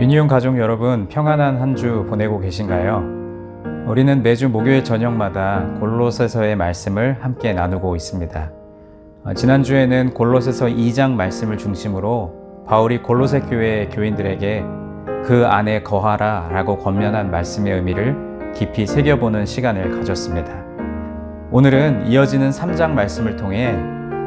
유니온 가족 여러분, 평안한 한 주 보내고 계신가요? 우리는 매주 목요일 저녁마다 골로새서의 말씀을 함께 나누고 있습니다. 지난주에는 골로새서 2장 말씀을 중심으로 바울이 골로새 교회 교인들에게 그 안에 거하라 라고 권면한 말씀의 의미를 깊이 새겨보는 시간을 가졌습니다. 오늘은 이어지는 3장 말씀을 통해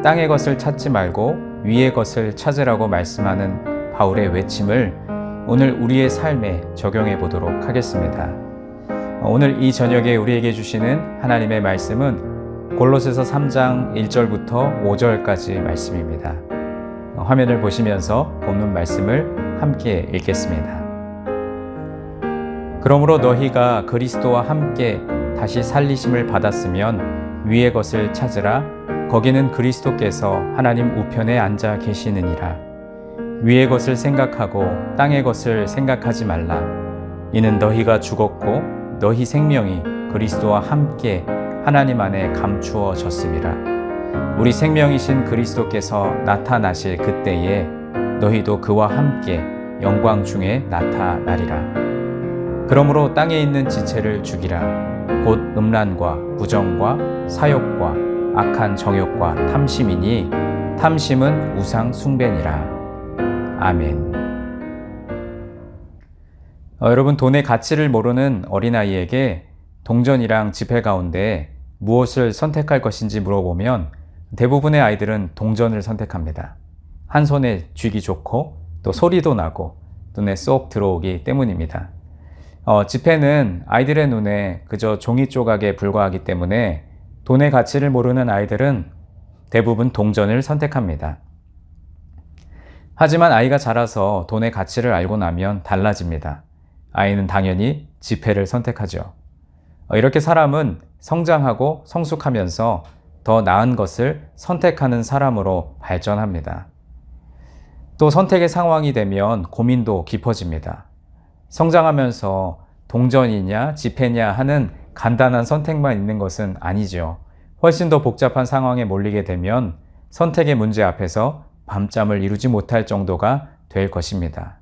땅의 것을 찾지 말고 위의 것을 찾으라고 말씀하는 바울의 외침을 오늘 우리의 삶에 적용해 보도록 하겠습니다. 오늘 이 저녁에 우리에게 주시는 하나님의 말씀은 골로새서 3장 1절부터 5절까지 말씀입니다. 화면을 보시면서 본문 말씀을 함께 읽겠습니다. 그러므로 너희가 그리스도와 함께 다시 살리심을 받았으면 위의 것을 찾으라. 거기는 그리스도께서 하나님 우편에 앉아 계시느니라. 위의 것을 생각하고 땅의 것을 생각하지 말라. 이는 너희가 죽었고 너희 생명이 그리스도와 함께 하나님 안에 감추어졌음이라. 우리 생명이신 그리스도께서 나타나실 그때에 너희도 그와 함께 영광 중에 나타나리라. 그러므로 땅에 있는 지체를 죽이라. 곧 음란과 부정과 사욕과 악한 정욕과 탐심이니 탐심은 우상 숭배니라. 아멘. 여러분, 돈의 가치를 모르는 어린아이에게 동전이랑 지폐 가운데 무엇을 선택할 것인지 물어보면 대부분의 아이들은 동전을 선택합니다. 한 손에 쥐기 좋고 또 소리도 나고 눈에 쏙 들어오기 때문입니다. 지폐는 아이들의 눈에 그저 종이 조각에 불과하기 때문에 돈의 가치를 모르는 아이들은 대부분 동전을 선택합니다. 하지만 아이가 자라서 돈의 가치를 알고 나면 달라집니다. 아이는 당연히 지폐를 선택하죠. 이렇게 사람은 성장하고 성숙하면서 더 나은 것을 선택하는 사람으로 발전합니다. 또 선택의 상황이 되면 고민도 깊어집니다. 성장하면서 동전이냐 지폐냐 하는 간단한 선택만 있는 것은 아니죠. 훨씬 더 복잡한 상황에 몰리게 되면 선택의 문제 앞에서 밤잠을 이루지 못할 정도가 될 것입니다.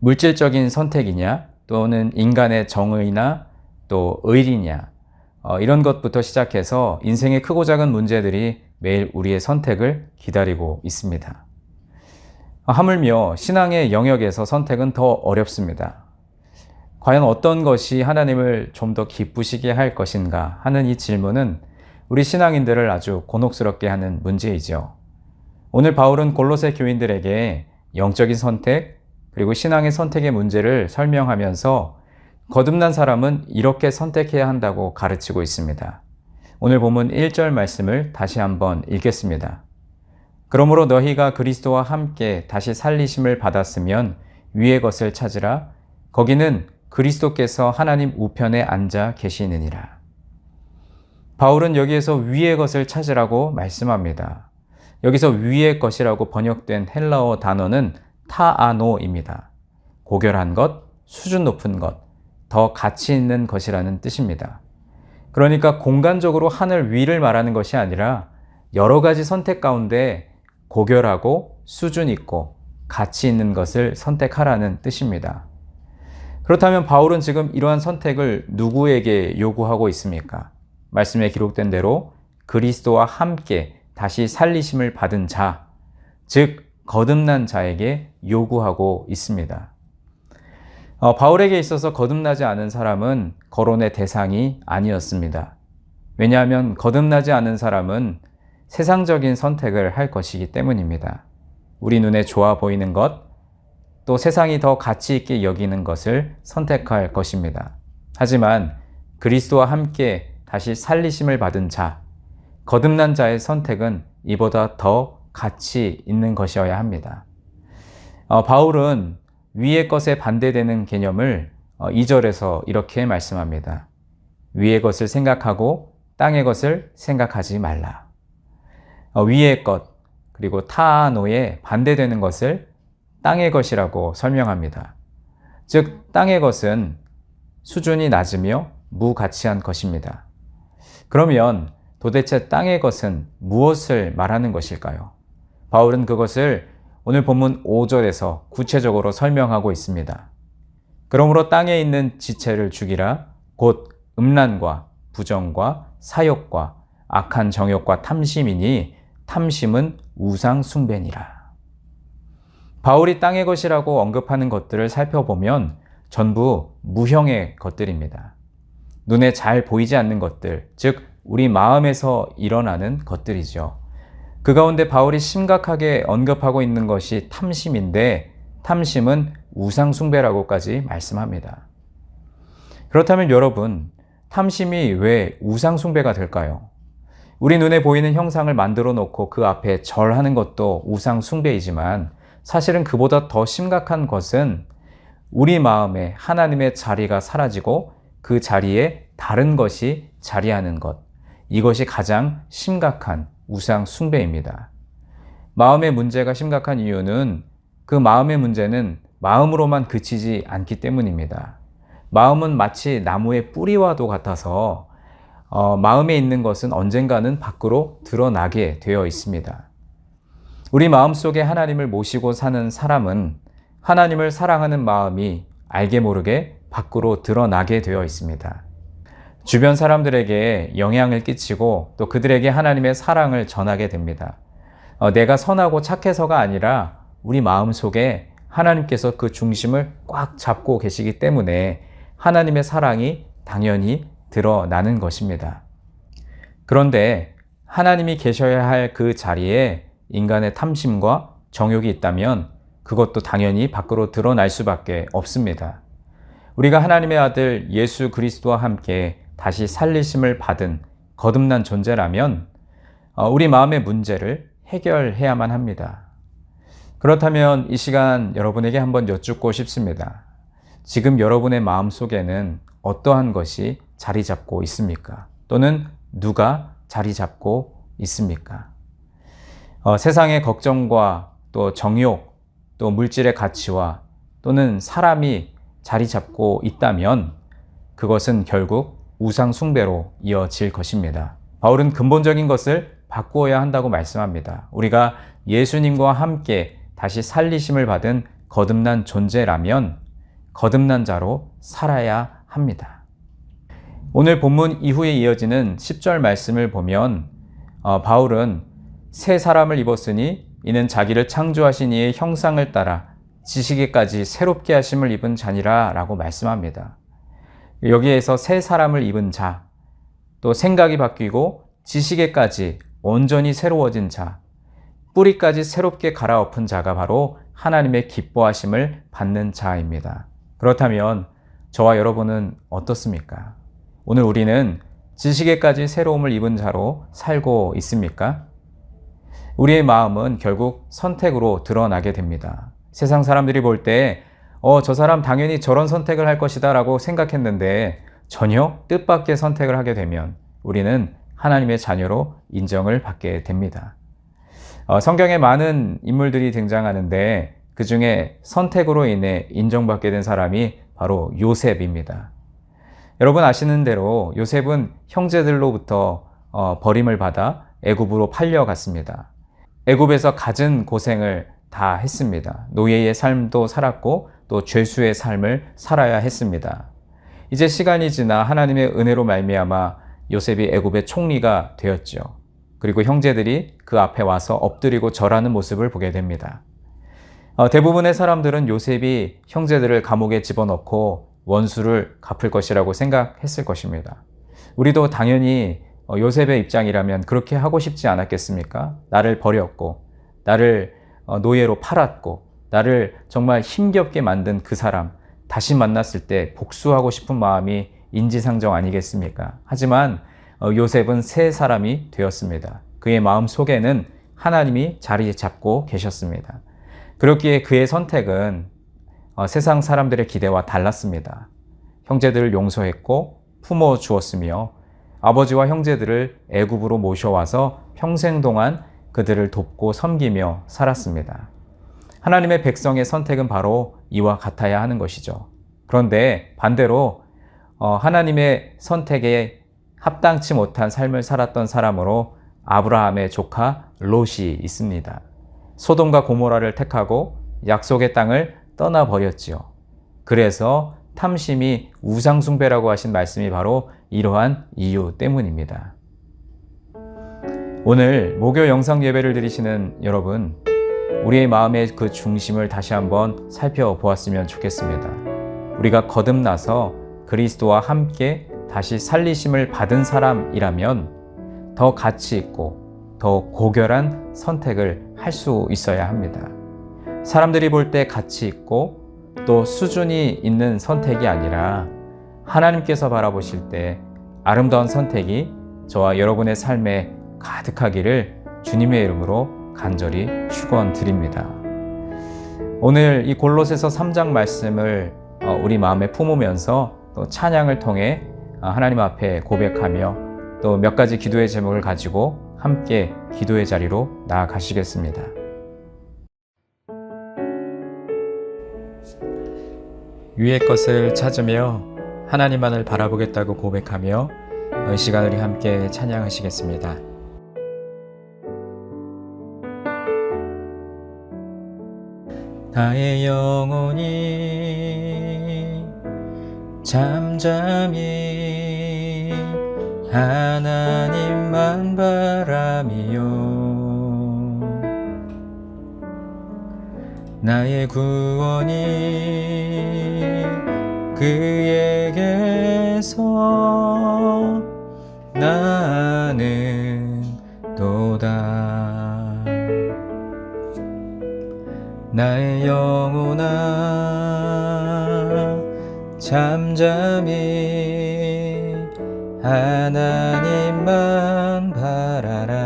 물질적인 선택이냐 또는 인간의 정의나 또 의리냐 이런 것부터 시작해서 인생의 크고 작은 문제들이 매일 우리의 선택을 기다리고 있습니다. 하물며 신앙의 영역에서 선택은 더 어렵습니다. 과연 어떤 것이 하나님을 좀 더 기쁘시게 할 것인가 하는 이 질문은 우리 신앙인들을 아주 곤혹스럽게 하는 문제이죠. 오늘 바울은 골로새 교인들에게 영적인 선택 그리고 신앙의 선택의 문제를 설명하면서 거듭난 사람은 이렇게 선택해야 한다고 가르치고 있습니다. 오늘 본문 1절 말씀을 다시 한번 읽겠습니다. 그러므로 너희가 그리스도와 함께 다시 살리심을 받았으면 위의 것을 찾으라. 거기는 그리스도께서 하나님 우편에 앉아 계시느니라. 바울은 여기에서 위의 것을 찾으라고 말씀합니다. 여기서 위의 것이라고 번역된 헬라어 단어는 타아노입니다. 고결한 것, 수준 높은 것, 더 가치 있는 것이라는 뜻입니다. 그러니까 공간적으로 하늘 위를 말하는 것이 아니라 여러 가지 선택 가운데 고결하고 수준 있고 가치 있는 것을 선택하라는 뜻입니다. 그렇다면 바울은 지금 이러한 선택을 누구에게 요구하고 있습니까? 말씀에 기록된 대로 그리스도와 함께 다시 살리심을 받은 자, 즉 거듭난 자에게 요구하고 있습니다. 바울에게 있어서 거듭나지 않은 사람은 거론의 대상이 아니었습니다. 왜냐하면 거듭나지 않은 사람은 세상적인 선택을 할 것이기 때문입니다. 우리 눈에 좋아 보이는 것, 또 세상이 더 가치 있게 여기는 것을 선택할 것입니다. 하지만 그리스도와 함께 다시 살리심을 받은 자, 거듭난 자의 선택은 이보다 더 가치 있는 것이어야 합니다. 바울은 위의 것에 반대되는 개념을 2절에서 이렇게 말씀합니다. 위의 것을 생각하고 땅의 것을 생각하지 말라. 위의 것 그리고 타노에 반대되는 것을 땅의 것이라고 설명합니다. 즉 땅의 것은 수준이 낮으며 무가치한 것입니다. 그러면 도대체 땅의 것은 무엇을 말하는 것일까요? 바울은 그것을 오늘 본문 5절에서 구체적으로 설명하고 있습니다. 그러므로 땅에 있는 지체를 죽이라. 곧 음란과 부정과 사욕과 악한 정욕과 탐심이니 탐심은 우상 숭배니라. 바울이 땅의 것이라고 언급하는 것들을 살펴보면 전부 무형의 것들입니다. 눈에 잘 보이지 않는 것들, 즉 우리 마음에서 일어나는 것들이죠. 그 가운데 바울이 심각하게 언급하고 있는 것이 탐심인데 탐심은 우상 숭배라고까지 말씀합니다. 그렇다면 여러분, 탐심이 왜 우상 숭배가 될까요? 우리 눈에 보이는 형상을 만들어 놓고 그 앞에 절하는 것도 우상 숭배이지만 사실은 그보다 더 심각한 것은 우리 마음에 하나님의 자리가 사라지고 그 자리에 다른 것이 자리하는 것. 이것이 가장 심각한 우상 숭배입니다. 마음의 문제가 심각한 이유는 그 마음의 문제는 마음으로만 그치지 않기 때문입니다. 마음은 마치 나무의 뿌리와도 같아서 마음에 있는 것은 언젠가는 밖으로 드러나게 되어 있습니다. 우리 마음속에 하나님을 모시고 사는 사람은 하나님을 사랑하는 마음이 알게 모르게 밖으로 드러나게 되어 있습니다. 주변 사람들에게 영향을 끼치고 또 그들에게 하나님의 사랑을 전하게 됩니다. 내가 선하고 착해서가 아니라 우리 마음속에 하나님께서 그 중심을 꽉 잡고 계시기 때문에 하나님의 사랑이 당연히 드러나는 것입니다. 그런데 하나님이 계셔야 할 그 자리에 인간의 탐심과 정욕이 있다면 그것도 당연히 밖으로 드러날 수밖에 없습니다. 우리가 하나님의 아들 예수 그리스도와 함께 다시 살리심을 받은 거듭난 존재라면 우리 마음의 문제를 해결해야만 합니다. 그렇다면 이 시간 여러분에게 한번 여쭙고 싶습니다. 지금 여러분의 마음 속에는 어떠한 것이 자리 잡고 있습니까? 또는 누가 자리 잡고 있습니까? 세상의 걱정과 또 정욕, 또 물질의 가치와 또는 사람이 자리 잡고 있다면 그것은 결국 우상 숭배로 이어질 것입니다. 바울은 근본적인 것을 바꾸어야 한다고 말씀합니다. 우리가 예수님과 함께 다시 살리심을 받은 거듭난 존재라면 거듭난 자로 살아야 합니다. 오늘 본문 이후에 이어지는 10절 말씀을 보면 바울은 새 사람을 입었으니 이는 자기를 창조하신 이의 형상을 따라 지식에까지 새롭게 하심을 입은 자니라 라고 말씀합니다. 여기에서 새 사람을 입은 자, 또 생각이 바뀌고 지식에까지 온전히 새로워진 자, 뿌리까지 새롭게 갈아엎은 자가 바로 하나님의 기뻐하심을 받는 자입니다. 그렇다면 저와 여러분은 어떻습니까? 오늘 우리는 지식에까지 새로움을 입은 자로 살고 있습니까? 우리의 마음은 결국 선택으로 드러나게 됩니다. 세상 사람들이 볼 때 저 사람 당연히 저런 선택을 할 것이다 라고 생각했는데 전혀 뜻밖의 선택을 하게 되면 우리는 하나님의 자녀로 인정을 받게 됩니다. 성경에 많은 인물들이 등장하는데 그 중에 선택으로 인해 인정받게 된 사람이 바로 요셉입니다. 여러분 아시는 대로 요셉은 형제들로부터 버림을 받아 애굽으로 팔려갔습니다. 애굽에서 갖은 고생을 다 했습니다. 노예의 삶도 살았고 또 죄수의 삶을 살아야 했습니다. 이제 시간이 지나 하나님의 은혜로 말미암아 요셉이 애굽의 총리가 되었죠. 그리고 형제들이 그 앞에 와서 엎드리고 절하는 모습을 보게 됩니다. 대부분의 사람들은 요셉이 형제들을 감옥에 집어넣고 원수를 갚을 것이라고 생각했을 것입니다. 우리도 당연히 요셉의 입장이라면 그렇게 하고 싶지 않았겠습니까? 나를 버렸고, 나를 노예로 팔았고, 나를 정말 힘겹게 만든 그 사람, 다시 만났을 때 복수하고 싶은 마음이 인지상정 아니겠습니까? 하지만 요셉은 새 사람이 되었습니다. 그의 마음 속에는 하나님이 자리 잡고 계셨습니다. 그렇기에 그의 선택은 세상 사람들의 기대와 달랐습니다. 형제들을 용서했고 품어 주었으며 아버지와 형제들을 애굽으로 모셔와서 평생 동안 그들을 돕고 섬기며 살았습니다. 하나님의 백성의 선택은 바로 이와 같아야 하는 것이죠. 그런데 반대로 하나님의 선택에 합당치 못한 삶을 살았던 사람으로 아브라함의 조카 롯이 있습니다. 소돔과 고모라를 택하고 약속의 땅을 떠나버렸지요. 그래서 탐심이 우상숭배라고 하신 말씀이 바로 이러한 이유 때문입니다. 오늘 목요 영상 예배를 드리시는 여러분, 우리의 마음의 그 중심을 다시 한번 살펴보았으면 좋겠습니다. 우리가 거듭나서 그리스도와 함께 다시 살리심을 받은 사람이라면 더 가치 있고 더 고결한 선택을 할 수 있어야 합니다. 사람들이 볼 때 가치 있고 또 수준이 있는 선택이 아니라 하나님께서 바라보실 때 아름다운 선택이 저와 여러분의 삶에 가득하기를 주님의 이름으로 간절히 축원드립니다. 오늘 이 골로새서 3장 말씀을 우리 마음에 품으면서 또 찬양을 통해 하나님 앞에 고백하며 또 몇 가지 기도의 제목을 가지고 함께 기도의 자리로 나아가시겠습니다. 위의 것을 찾으며 하나님만을 바라보겠다고 고백하며 이 시간 우리 함께 찬양하시겠습니다. 나의 영혼이 잠잠히 하나님만 바라며 나의 구원이 그에게서 나는 도다. 나의 영혼아 잠잠히 하나님만 바라라.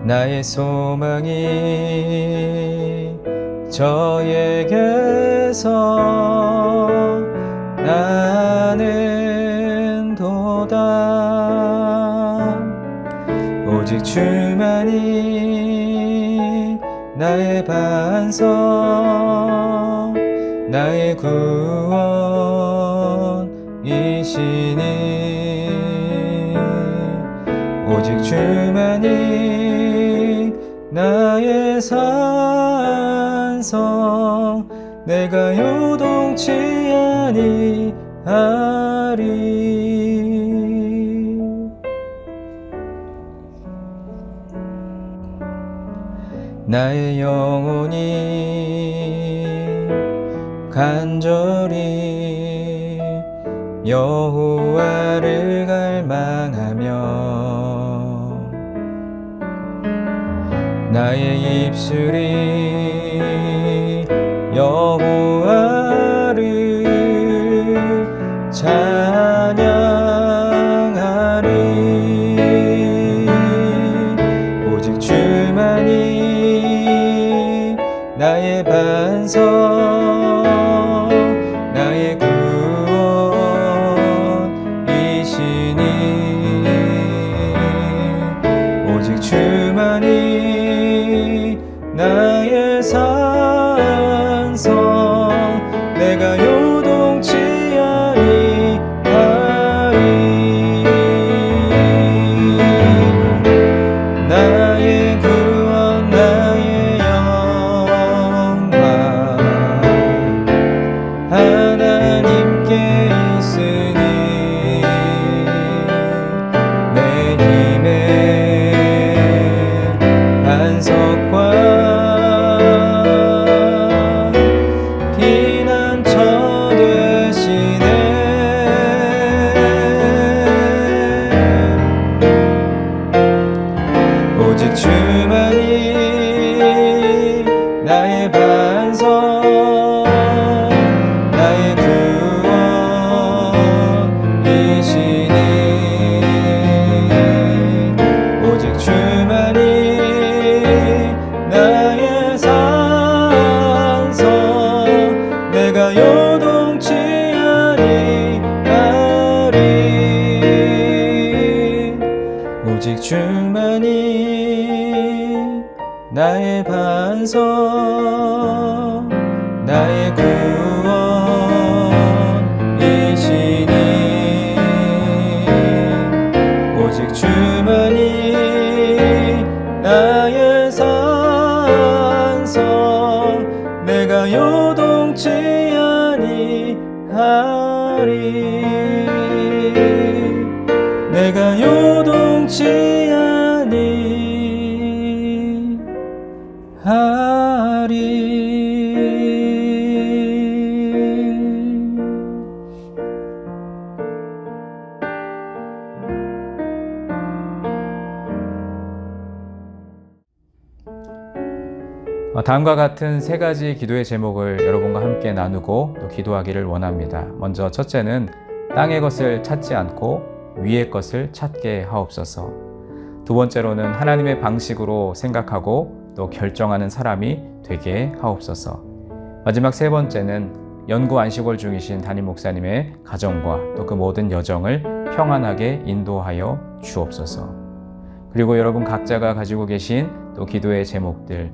나의 소망이 저에게서 나는 도다. 오직 주만이 나의 반석 나의 구원이시니 오직 주만이 나의 산성 내가 요동치 아니하리. 나의 영혼이 간절히 여호와를 갈망하며 나의 입술이 여호와를 찬양하리. 오직 주만이 나의 반석 나의 구원이시니 오직 주만이 나의 산성 내가 요동치 아니하리. 나의 구원 나의 영광 하나님께 있으니 내 힘의 반석과 피난처 되시네. 오직 주만이 나의 반석 나의 구원이시니 오직 주만이 나의 산성 내가 요동치 아니하리. 오직 주만이 나의 반석 나의 구원이시니 오직 주만이 나의 산성 내가 요동치 아니하리 내가 요동치 아니하리. 다음과 같은 세 가지 기도의 제목을 여러분과 함께 나누고 또 기도하기를 원합니다. 먼저 첫째는 땅의 것을 찾지 않고 위의 것을 찾게 하옵소서. 두 번째로는 하나님의 방식으로 생각하고 또 결정하는 사람이 되게 하옵소서. 마지막 세 번째는 연구 안식월 중이신 담임 목사님의 가정과 또 그 모든 여정을 평안하게 인도하여 주옵소서. 그리고 여러분 각자가 가지고 계신 또 기도의 제목들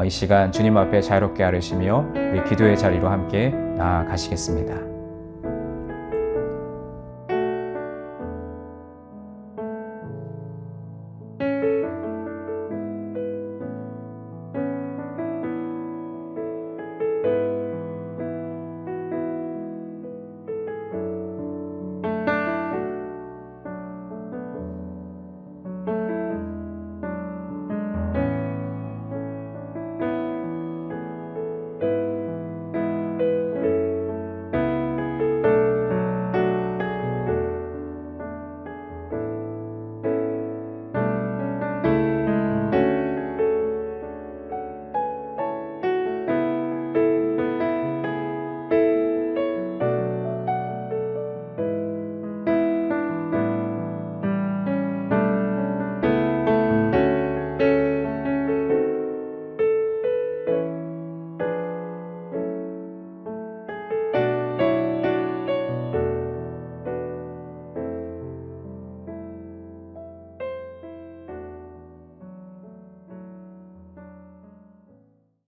이 시간 주님 앞에 자유롭게 아뢰시며 우리 기도의 자리로 함께 나아가시겠습니다.